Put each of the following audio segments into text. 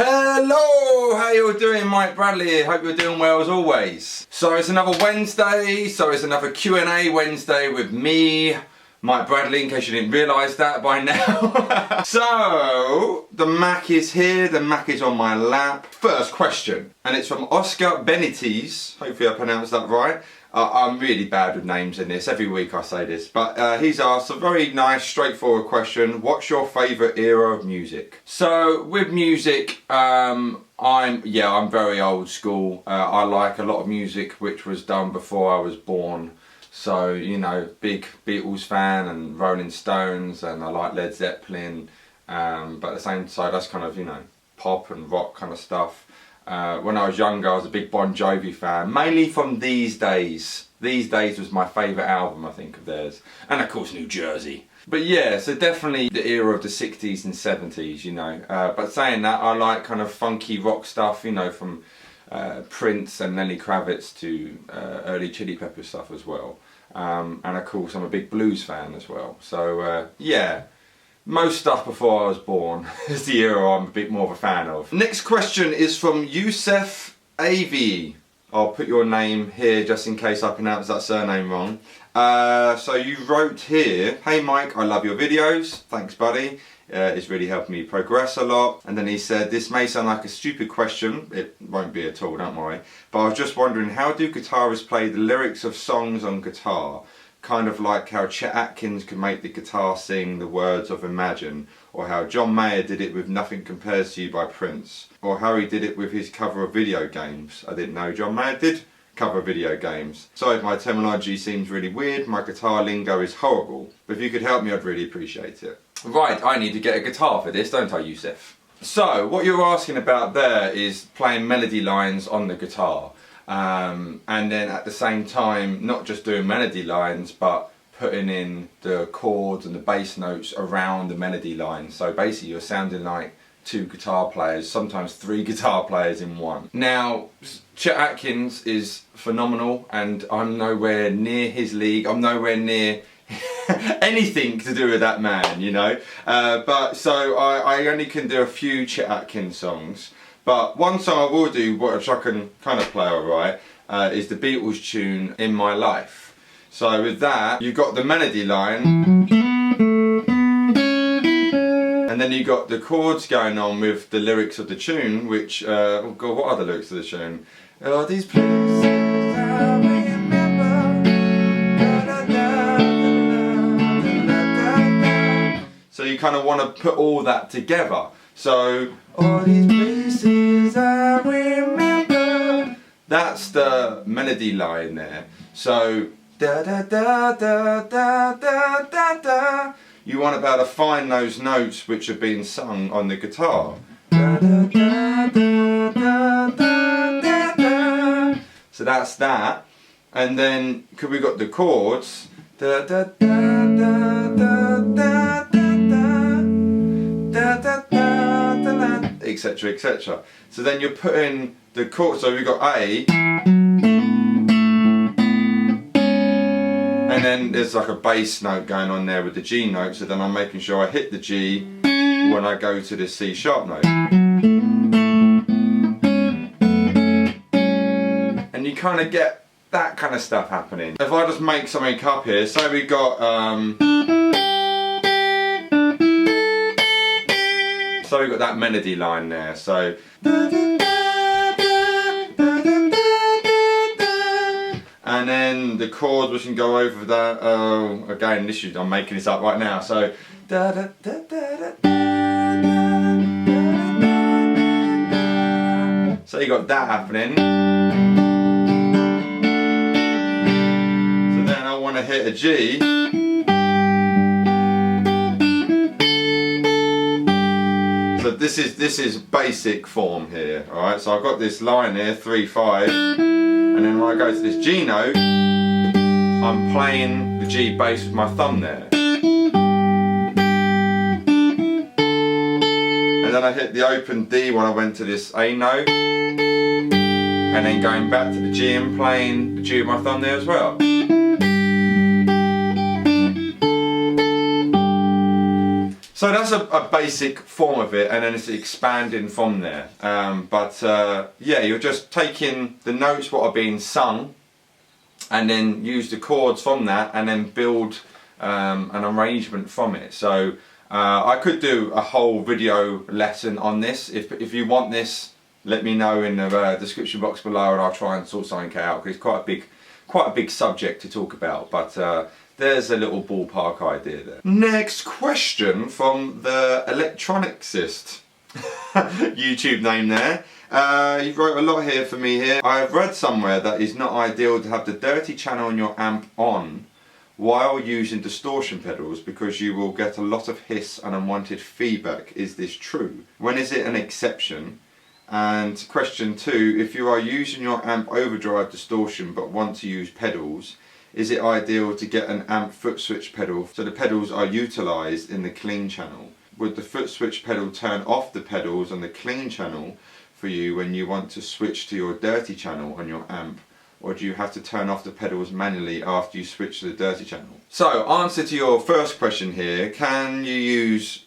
Hello, how you all doing? Mike Bradley here. Hope you're doing well as always. So it's another Wednesday, so it's another Q&A Wednesday with me, Mike Bradley, in case you didn't realise that by now. So, the Mac is here, the Mac is on my lap. First question, and it's from Oscar Benitez, hopefully I pronounced that right. I'm really bad with names in this, every week I say this, but he's asked a very nice, straightforward question. What's your favourite era of music? So, with music, I'm very old school. I like a lot of music which was done before I was born. So, you know, big Beatles fan and Rolling Stones, and I like Led Zeppelin, but at the same time that's kind of, you know, pop and rock kind of stuff. When I was younger I was a big Bon Jovi fan, mainly from These Days. These Days was my favourite album, I think, of theirs. And of course New Jersey. But yeah, so definitely the era of the 60s and 70s, you know. But saying that, I like kind of funky rock stuff, you know, from Prince and Lenny Kravitz to early Chili Pepper stuff as well. And of course I'm a big blues fan as well. So yeah, most stuff before I was born is the era I'm a bit more of a fan of. Next question is from Youssef Avi. I'll put your name here just in case I pronounce that surname wrong. So you wrote here, "Hey Mike, I love your videos." Thanks buddy. It's really helped me progress a lot. And then he said, "This may sound like a stupid question." It won't be at all, don't worry. "But I was just wondering, how do guitarists play the lyrics of songs on guitar? Kind of like how Chet Atkins could make the guitar sing the words of Imagine, or how John Mayer did it with Nothing Compares to You by Prince, or how he did it with his cover of video games." I didn't know John Mayer did cover video games. Sorry if my terminology seems really weird, my guitar lingo is horrible. But if you could help me, I'd really appreciate it. Right, I need to get a guitar for this, don't I, Youssef? So, what you're asking about there is playing melody lines on the guitar. And then at the same time, not just doing melody lines, but putting in the chords and the bass notes around the melody lines. So basically you're sounding like two guitar players, sometimes three guitar players in one. Now, Chet Atkins is phenomenal, and I'm nowhere near his league. I'm nowhere near anything to do with that man, you know. But so I only can do a few Chet Atkins songs. But one song I will do, which I can kind of play alright, is the Beatles tune In My Life. So with that, you've got the melody line, and then you got the chords going on with the lyrics of the tune, which, oh god, what are the lyrics of the tune? "Oh, these places I remember, so you kind of want to put all that together. So, all these places I remember. That's the melody line there. So, da da da da da da da da. You want to be able to find those notes which are being sung on the guitar. Da da da da da da da da. So that's that. And then, could we got the chords? Da da da da da da da da da, etc, etc. So then you're putting the chord, so we've got A, and then there's like a bass note going on there with the G note, so then I'm making sure I hit the G when I go to the C sharp note. And you kind of get that kind of stuff happening. If I just make something up here, so we got so we've got that melody line there, so and then the chords which can go over that, again this is, I'm making this up right now, so so you got that happening. So then I want to hit a G. So this is basic form here, alright? So I've got this line here, 3-5, and then when I go to this G note, I'm playing the G bass with my thumb there. And then I hit the open D when I went to this A note, and then going back to the G and playing the G with my thumb there as well. So that's a basic form of it, and then it's expanding from there. Yeah, you're just taking the notes what are being sung, and then use the chords from that, and then build an arrangement from it. So I could do a whole video lesson on this. If you want this, let me know in the description box below, and I'll try and sort something out, because it's quite a big subject to talk about. But there's a little ballpark idea there. Next question from the Electronicist. YouTube name there. You wrote a lot here for me here. I have read somewhere that it's not ideal to have the dirty channel on your amp on while using distortion pedals, because you will get a lot of hiss and unwanted feedback. Is this true? When is it an exception? And question 2, if you are using your amp overdrive distortion but want to use pedals, is it ideal to get an amp foot switch pedal so the pedals are utilised in the clean channel? Would the foot switch pedal turn off the pedals on the clean channel for you when you want to switch to your dirty channel on your amp? Or do you have to turn off the pedals manually after you switch to the dirty channel? So, answer to your first question here, can you use,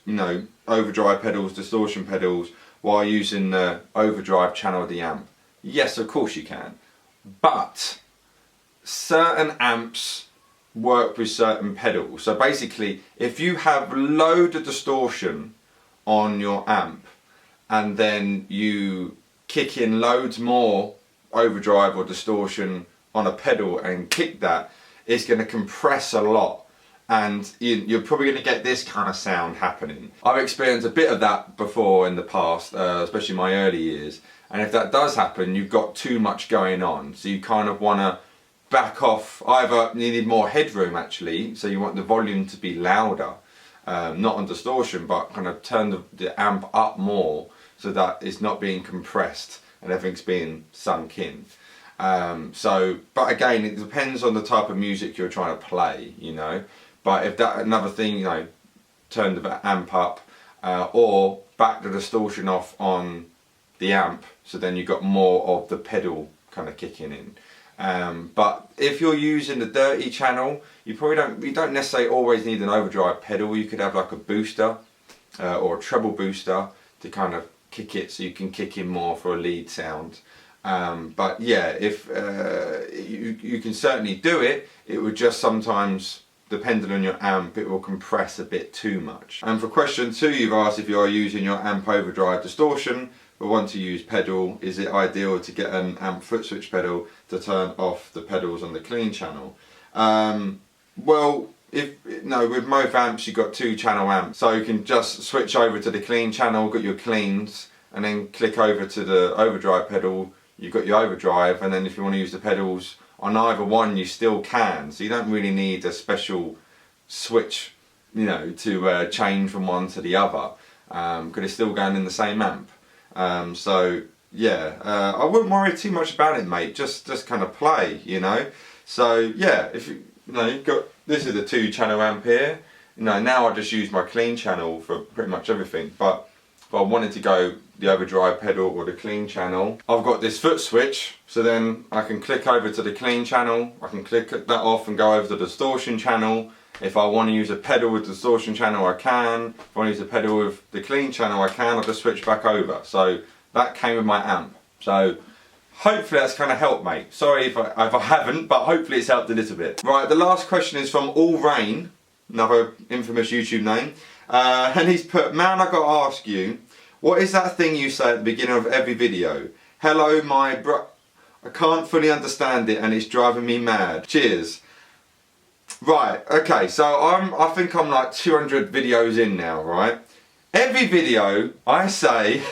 overdrive pedals, distortion pedals, while using the overdrive channel of the amp? Yes, of course you can. But certain amps work with certain pedals. So basically, if you have load of distortion on your amp and then you kick in loads more overdrive or distortion on a pedal and kick that, it's going to compress a lot, and you're probably going to get this kind of sound happening. I've experienced a bit of that before in the past, especially in my early years, and if that does happen, you've got too much going on, so you kind of want to back off. Either you need more headroom actually, so you want the volume to be louder, not on distortion, but kind of turn the amp up more so that it's not being compressed and everything's being sunk in. But again, it depends on the type of music you're trying to play, But if that another thing, turn the amp up, or back the distortion off on the amp, so then you've got more of the pedal kind of kicking in. But if you're using the dirty channel, you don't necessarily always need an overdrive pedal. You could have like a booster or a treble booster to kind of kick it, so you can kick in more for a lead sound. But yeah, if you can certainly do it, it would just sometimes, depending on your amp, it will compress a bit too much. And for question 2, you've asked if you are using your amp overdrive distortion but want to use pedal, is it ideal to get an amp foot switch pedal to turn off the pedals on the clean channel? Well, with most amps you've got 2-channel amps, so you can just switch over to the clean channel, got your cleans, and then click over to the overdrive pedal, you've got your overdrive, and then if you want to use the pedals on either one, you still can. So you don't really need a special switch, to change from one to the other, because it's still going in the same amp. So yeah, I wouldn't worry too much about it, mate. Just kind of play, So yeah, if you've got, this is the 2-channel amp here. Now I just use my clean channel for pretty much everything. But if I wanted to go the overdrive pedal or the clean channel, I've got this foot switch, so then I can click over to the clean channel, I can click that off and go over to the distortion channel. If I want to use a pedal with the distortion channel, I can. If I want to use a pedal with the clean channel, I can. I'll just switch back over. So that came with my amp. So hopefully that's kind of helped, mate. Sorry if I haven't, but hopefully it's helped a little bit. Right, the last question is from All Rain, another infamous YouTube name. And he's put, man, I got to ask you, what is that thing you say at the beginning of every video? Hello, my bro... I can't fully understand it and it's driving me mad. Cheers. Right, okay, so I think I'm like 200 videos in now, right? Every video I say,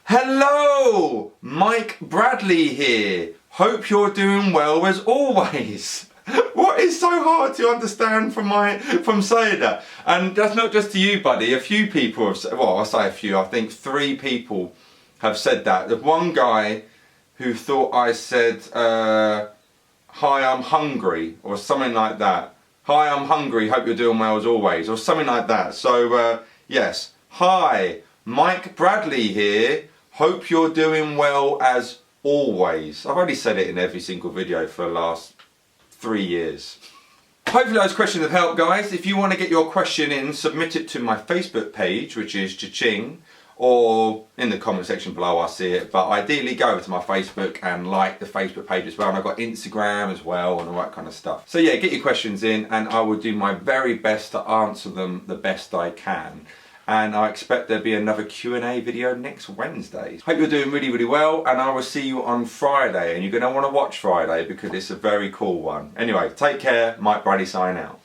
hello, Mike Bradley here. Hope you're doing well as always. What is so hard to understand from saying that? And that's not just to you, buddy. A few people have said, well, I say a few, I think 3 people have said that. There's one guy who thought I said, hi, I'm hungry, or something like that. Hi, I'm hungry, hope you're doing well as always, or something like that. So, yes. Hi, Mike Bradley here, hope you're doing well as always. I've only said it in every single video for the last 3 years. Hopefully those questions have helped, guys. If you want to get your question in, submit it to my Facebook page, which is cha-ching, or in the comment section below, I'll see it. But ideally go over to my Facebook and like the Facebook page as well. And I've got Instagram as well and all that kind of stuff. So yeah, get your questions in and I will do my very best to answer them the best I can. And I expect there'll be another Q&A video next Wednesday. Hope you're doing really, really well, and I will see you on Friday. And you're going to want to watch Friday because it's a very cool one. Anyway, take care. Mike Bradley signing out.